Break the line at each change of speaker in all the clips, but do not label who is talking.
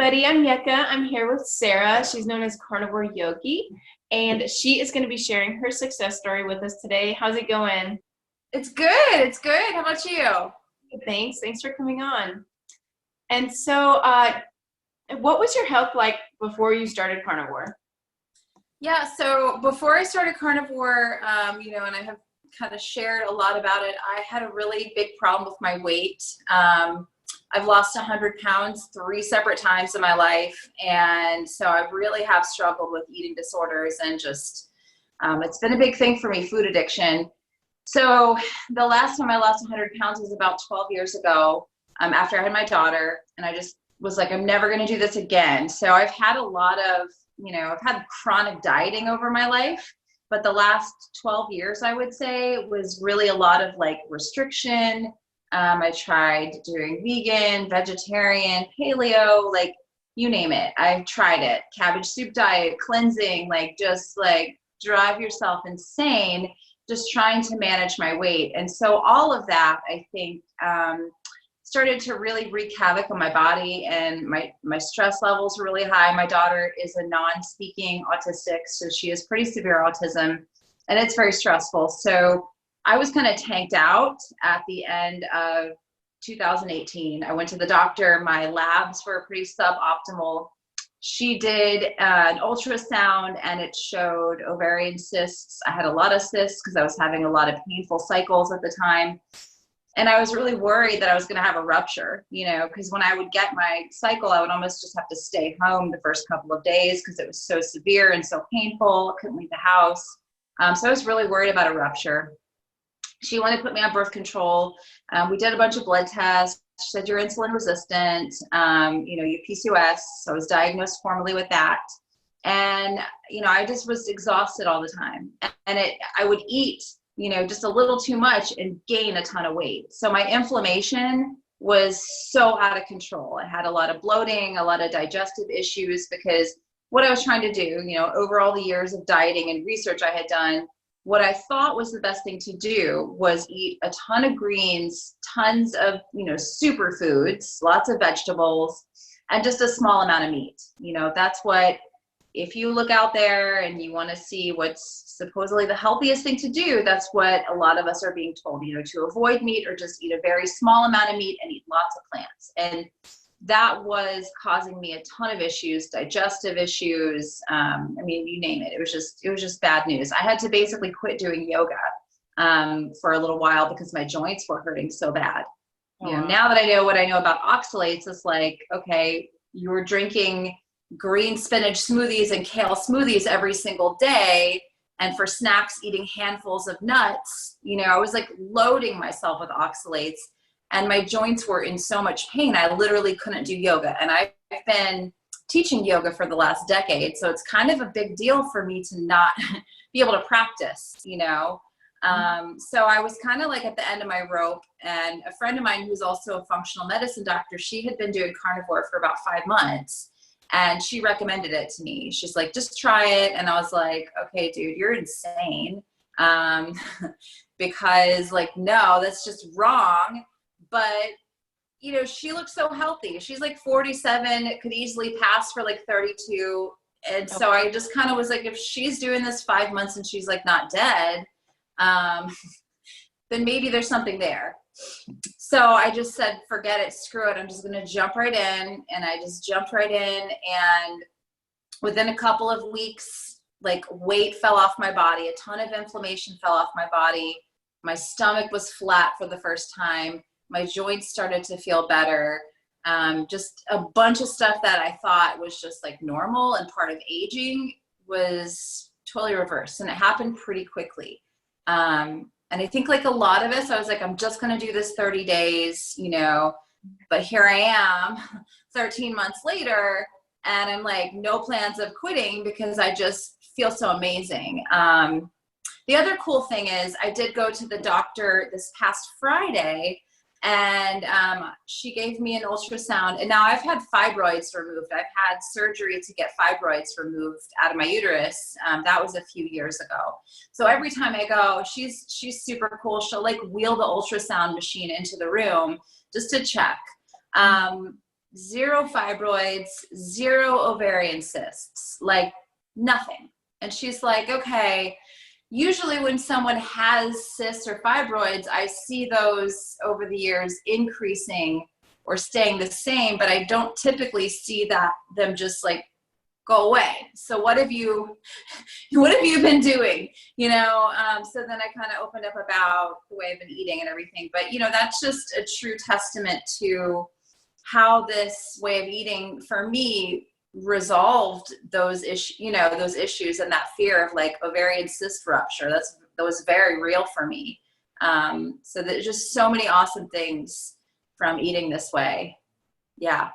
everybody. I'm Yecca. I'm here with Sarah. She's known as Carnivore Yogi, and she is going to be sharing her success story with us today. How's it going?
It's good. It's good. How about you?
Good, thanks. Thanks for coming on. And so, what was your health like before you started Carnivore?
Yeah, so before I started Carnivore, and I have kind of shared a lot about it, I had a really big problem with my weight. I've lost 100 pounds 3 separate times in my life. And so I really have struggled with eating disorders and just, it's been a big thing for me, food addiction. So the last time I lost 100 pounds was about 12 years ago, after I had my daughter, and I just was like, I'm never going to do this again. So I've had a lot of, I've had chronic dieting over my life, but the last 12 years, I would say, was really a lot of like restriction. I tried doing vegan, vegetarian, paleo, like you name it. I've tried it. Cabbage soup diet, cleansing, like just like drive yourself insane, just trying to manage my weight. And so all of that, I think, started to really wreak havoc on my body, and my stress levels were really high. My daughter is a non-speaking autistic, so she has pretty severe autism, and it's very stressful. So I was kind of tanked out at the end of 2018. I went to the doctor. My labs were pretty suboptimal. She did an ultrasound, and it showed ovarian cysts. I had a lot of cysts because I was having a lot of painful cycles at the time. And I was really worried that I was going to have a rupture, because when I would get my cycle, I would almost just have to stay home the first couple of days because it was so severe and so painful. I couldn't leave the house. So I was really worried about a rupture. She wanted to put me on birth control. We did a bunch of blood tests. She said, you're insulin resistant, you have PCOS. So I was diagnosed formally with that. And, I just was exhausted all the time. And I would eat, just a little too much and gain a ton of weight. So my inflammation was so out of control. I had a lot of bloating, a lot of digestive issues, because what I was trying to do, over all the years of dieting and research I had done, what I thought was the best thing to do was eat a ton of greens, tons of, superfoods, lots of vegetables, and just a small amount of meat. That's what, if you look out there and you want to see what's supposedly the healthiest thing to do, that's what a lot of us are being told, to avoid meat or just eat a very small amount of meat and eat lots of plants. And that was causing me a ton of issues, digestive issues. You name it. It was just bad news. I had to basically quit doing yoga for a little while because my joints were hurting so bad. Now that I know what I know about oxalates, it's like, okay, you were drinking green spinach smoothies and kale smoothies every single day, and for snacks eating handfuls of nuts. I was like loading myself with oxalates, and my joints were in so much pain I literally couldn't do yoga. And I've been teaching yoga for the last decade, so it's kind of a big deal for me to not be able to practice. So I was kind of like at the end of my rope, and a friend of mine who's also a functional medicine doctor, she had been doing carnivore for about 5 months. And she recommended it to me. She's like, just try it. And I was like, okay, dude, you're insane. Because like, no, that's just wrong. But, she looks so healthy. She's like 47. It could easily pass for like 32. And so I just kind of was like, if she's doing this 5 months and she's like not dead, then maybe there's something there. So I just said, forget it, screw it. I'm just going to jump right in. And I just jumped right in. And within a couple of weeks, like weight fell off my body. A ton of inflammation fell off my body. My stomach was flat for the first time. My joints started to feel better. Just a bunch of stuff that I thought was just like normal and part of aging was totally reversed. And it happened pretty quickly. And I think like a lot of us, I was like, I'm just going to do this 30 days, but here I am 13 months later, and I'm like, no plans of quitting because I just feel so amazing. The other cool thing is I did go to the doctor this past Friday, and she gave me an ultrasound, and now I've had fibroids removed. I've had surgery to get fibroids removed out of my uterus. That was a few years ago. So every time I go, she's super cool. She'll like wheel the ultrasound machine into the room just to check. zero fibroids, zero ovarian cysts, like nothing. And she's like, okay, usually when someone has cysts or fibroids, I see those over the years increasing or staying the same, but I don't typically see them just like go away. So what have you been doing? So then I kind of opened up about the way I've been eating and everything, but that's just a true testament to how this way of eating for me resolved those issues and that fear of like ovarian cyst rupture. That was very real for me. So there's just so many awesome things from eating this way. Yeah.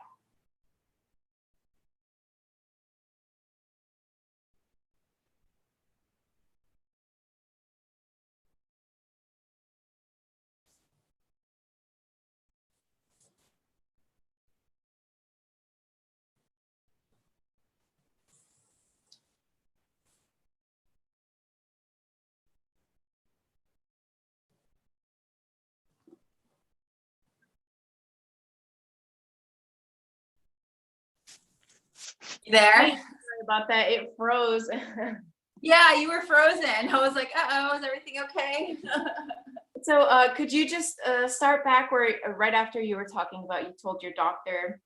You there?
Hey, sorry about that. It froze.
Yeah, you were frozen. I was like, uh-oh, is everything okay?
So could you just start back where right after you were talking about you told your doctor?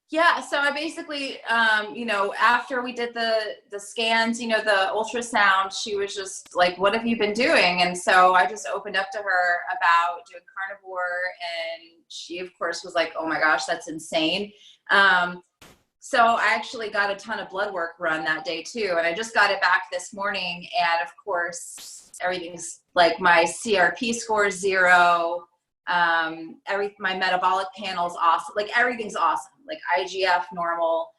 Yeah, so I basically, after we did the scans, the ultrasound, she was just like, what have you been doing? And so I just opened up to her about doing carnivore, and she, of course, was like, oh my gosh, that's insane. So I actually got a ton of blood work run that day too, and I just got it back this morning, and of course, everything's like my CRP score is 0. My metabolic panel's awesome. Like everything's awesome. Like IGF normal.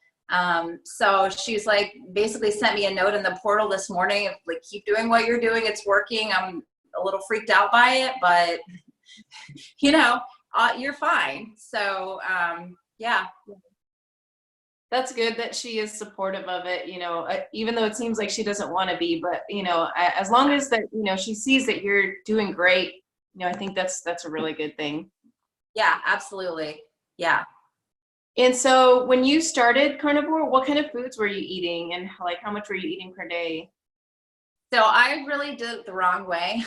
So she's like basically sent me a note in the portal this morning of like, keep doing what you're doing. It's working. I'm a little freaked out by it, but you're fine. So, yeah.
That's good that she is supportive of it, even though it seems like she doesn't want to be, but as long as that, she sees that you're doing great, I think that's a really good thing.
Yeah, absolutely. Yeah.
And so when you started carnivore, what kind of foods were you eating, and like how much were you eating per day?
So I really did it the wrong way.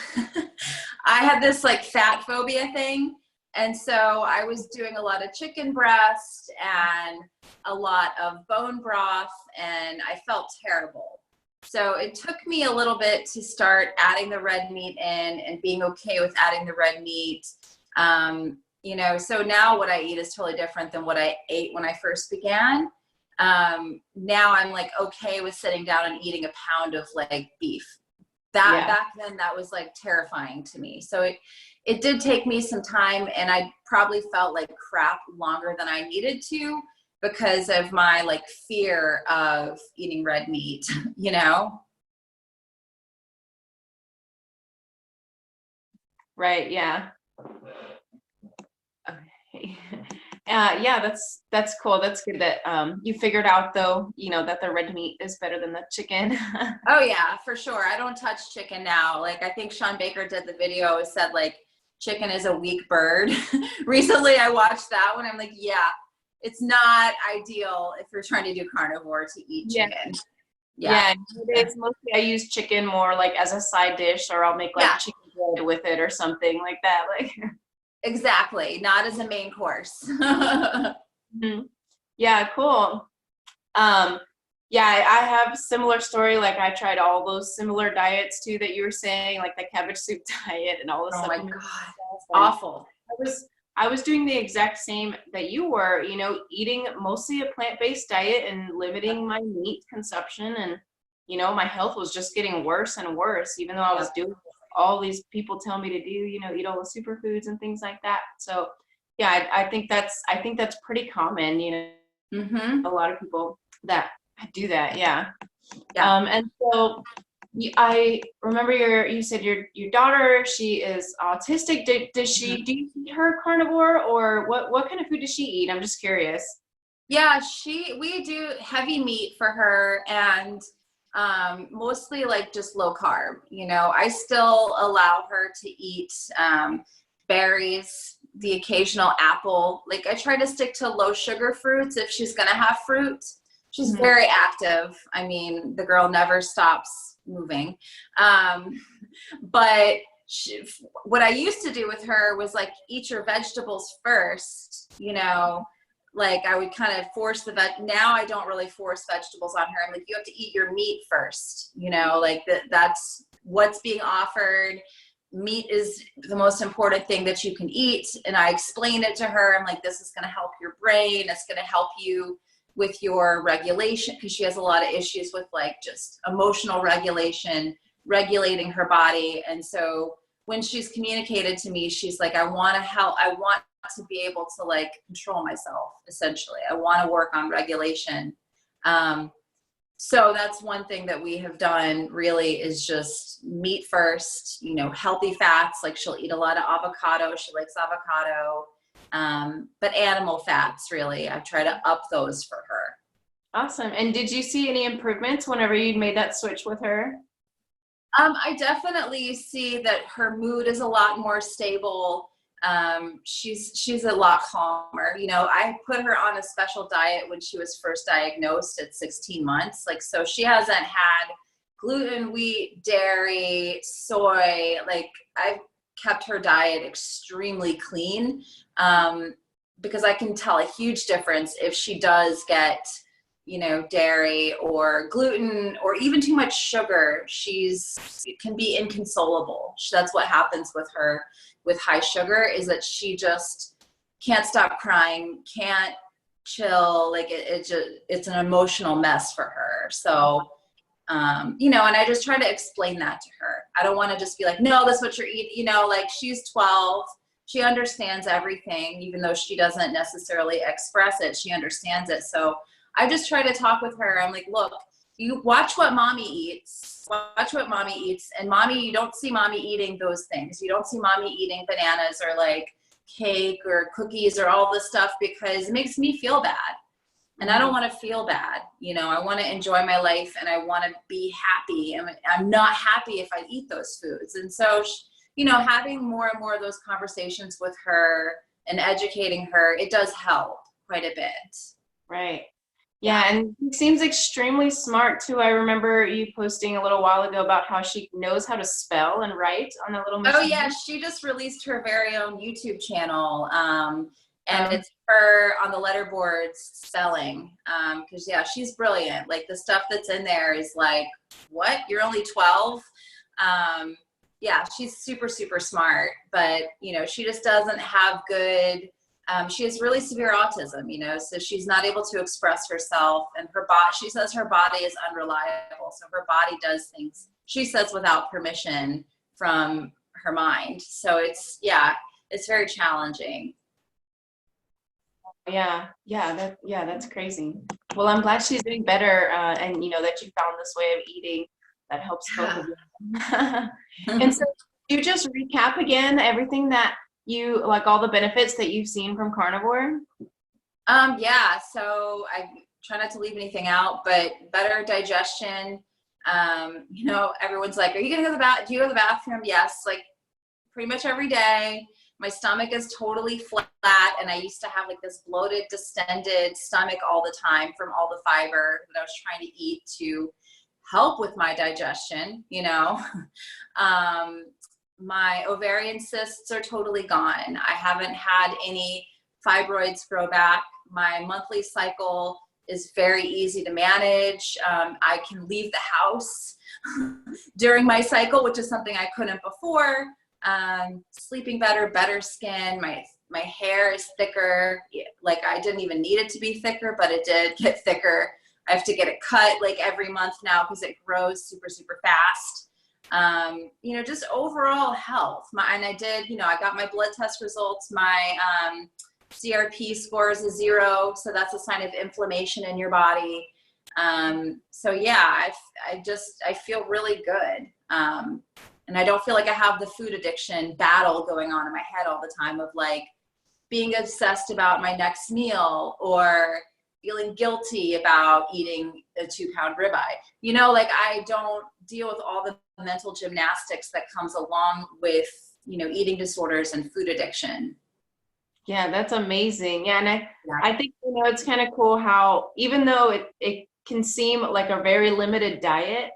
I had this like fat phobia thing. And so I was doing a lot of chicken breast and a lot of bone broth, and I felt terrible. So it took me a little bit to start adding the red meat in and being okay with adding the red meat. So now what I eat is totally different than what I ate when I first began. Now I'm like okay with sitting down and eating a pound of like beef. Back then that was like terrifying to me. So it did take me some time, and I probably felt like crap longer than I needed to because of my like fear of eating red meat,
Right. Yeah. Okay. Yeah, that's cool. That's good that you figured out though, that the red meat is better than the chicken.
Oh yeah, for sure. I don't touch chicken now. Like I think Sean Baker did the video, it said like chicken is a weak bird. Recently I watched that one. I'm like, yeah, it's not ideal if you're trying to do carnivore to eat chicken.
Yeah. Nowadays, mostly I use chicken more like as a side dish, or I'll make like chicken bread with it or something like that. Like
exactly, not as a main course.
Yeah, cool. Yeah, I have a similar story. Like I tried all those similar diets too that you were saying, like the cabbage soup diet and all this
Oh
stuff.
my God, awful.
I was doing the exact same that you were, eating mostly a plant-based diet and limiting my meat consumption. And, my health was just getting worse and worse, even though I was doing all these people tell me to do, eat all the superfoods and things like that. So yeah, I think that's pretty common,
Mm-hmm.
a lot of people that do that. Yeah.
Yeah.
And so I remember you said your daughter, she is autistic. Do you feed her carnivore, or what kind of food does she eat? I'm just curious.
Yeah, we do heavy meat for her, and mostly like just low carb. I still allow her to eat berries, the occasional apple. Like I try to stick to low sugar fruits if she's going to have fruit. She's very active. I mean, the girl never stops moving. But what I used to do with her was like, eat your vegetables first, you know, like I would kind of force now I don't really force vegetables on her. I'm like, you have to eat your meat first, you know, like that's what's being offered. Meat is the most important thing that you can eat. And I explained it to her. I'm like, this is going to help your brain. It's going to help you with your regulation, because she has a lot of issues with like just emotional regulation, regulating her body. And so when she's communicated to me, she's like, I want to help. I want to be able to like control myself. Essentially, I want to work on regulation. So that's one thing that we have done really is just meat first, you know, healthy fats. Like she'll eat a lot of avocado. She likes avocado, but animal fats, really, I try to up those for her.
Awesome. And did you see any improvements whenever you made that switch with her?
I definitely see that her mood is a lot more stable. She's a lot calmer. You know, I put her on a special diet when she was first diagnosed at 16 months. Like, so she hasn't had gluten, wheat, dairy, soy. Like I've kept her diet extremely clean, because I can tell a huge difference if she does get, you know, dairy or gluten or even too much sugar. It can be inconsolable. That's what happens with her with high sugar, is that she just can't stop crying, can't chill. Like it's an emotional mess for her. So, you know, and I just try to explain that to her. I don't want to just be like, no, that's what you're eating. You know, like she's 12. She understands everything, even though she doesn't necessarily express it. She understands it. So I just try to talk with her. I'm like, look, you watch what mommy eats. Watch what mommy eats. And mommy, you don't see mommy eating those things. You don't see mommy eating bananas or like cake or cookies or all this stuff, because it makes me feel bad. And I don't want to feel bad. You know, I want to enjoy my life and I want to be happy. And I'm not happy if I eat those foods. And so, you know, having more and more of those conversations with her and educating her, it does help quite a bit.
Right. Yeah, and she seems extremely smart too. I remember you posting a little while ago about how she knows how to spell and write on a little machine.
Oh yeah, she just released her very own YouTube channel, and it's her on the letterboards spelling. Because yeah, she's brilliant. Like the stuff that's in there is like, what? You're only 12? Yeah, she's super, super smart, but you know, she just doesn't have good. She has really severe autism, you know, so she's not able to express herself, and her body, she says her body is unreliable. So her body does things, she says, without permission from her mind. So it's very challenging.
That's crazy. Well, I'm glad she's doing better, and you know that you found this way of eating that helps both of you. And so, do you just recap again everything that you like, all the benefits that you've seen from carnivore?
Yeah, so I try not to leave anything out, but better digestion. You know, everyone's like, are you gonna go to the bath? Do you go to the bathroom? Yes, like pretty much every day. My stomach is totally flat, and I used to have like this bloated, distended stomach all the time from all the fiber that I was trying to eat to help with my digestion, you know. My ovarian cysts are totally gone. I haven't had any fibroids grow back. My monthly cycle is very easy to manage. I can leave the house during my cycle, which is something I couldn't before. Sleeping better skin. My hair is thicker. Like I didn't even need it to be thicker, but it did get thicker. I have to get it cut like every month now because it grows super, super fast. You know, just overall health. And I did, you know, I got my blood test results. My CRP score is a 0. So that's a sign of inflammation in your body. So yeah, I feel really good. And I don't feel like I have the food addiction battle going on in my head all the time of like being obsessed about my next meal or feeling guilty about eating a 2-pound ribeye. You know, like I don't deal with all the mental gymnastics that comes along with eating disorders and food addiction.
Yeah, that's amazing. Yeah, and
Yeah.
I think, it's kind of cool how even though it can seem like a very limited diet,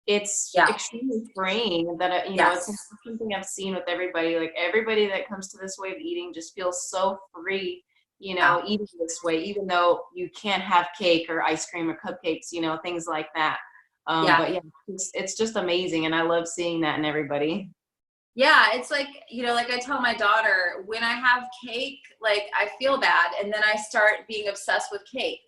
it's extremely freeing that,
Yes.
it's something I've seen with everybody. Like everybody that comes to this way of eating just feels so free, eating this way, even though you can't have cake or ice cream or cupcakes, things like that. But yeah, it's just amazing. And I love seeing that in everybody.
Yeah, it's like, like I tell my daughter, when I have cake, like I feel bad. And then I start being obsessed with cake,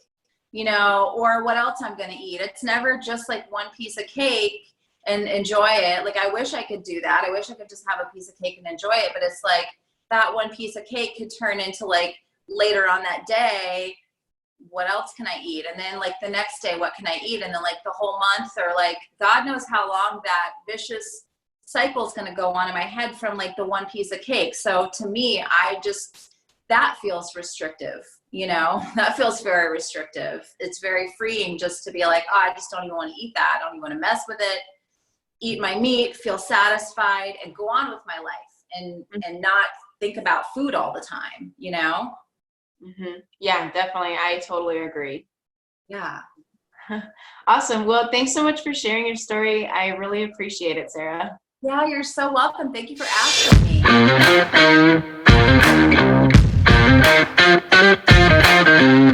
or what else I'm going to eat. It's never just like one piece of cake and enjoy it. Like, I wish I could do that. I wish I could just have a piece of cake and enjoy it. But it's like that one piece of cake could turn into like later on that day, what else can I eat? And then like the next day, what can I eat? And then like the whole month, or like, God knows how long that vicious cycle is going to go on in my head from like the one piece of cake. So to me, that feels restrictive, that feels very restrictive. It's very freeing just to be like, oh, I just don't even want to eat that. I don't even want to mess with it. Eat my meat, feel satisfied, and go on with my life and not think about food all the time,
Mm-hmm. Yeah, definitely. I totally agree.
Yeah.
Awesome. Well, thanks so much for sharing your story. I really appreciate it, Sarah.
Yeah, you're so welcome. Thank you for asking me.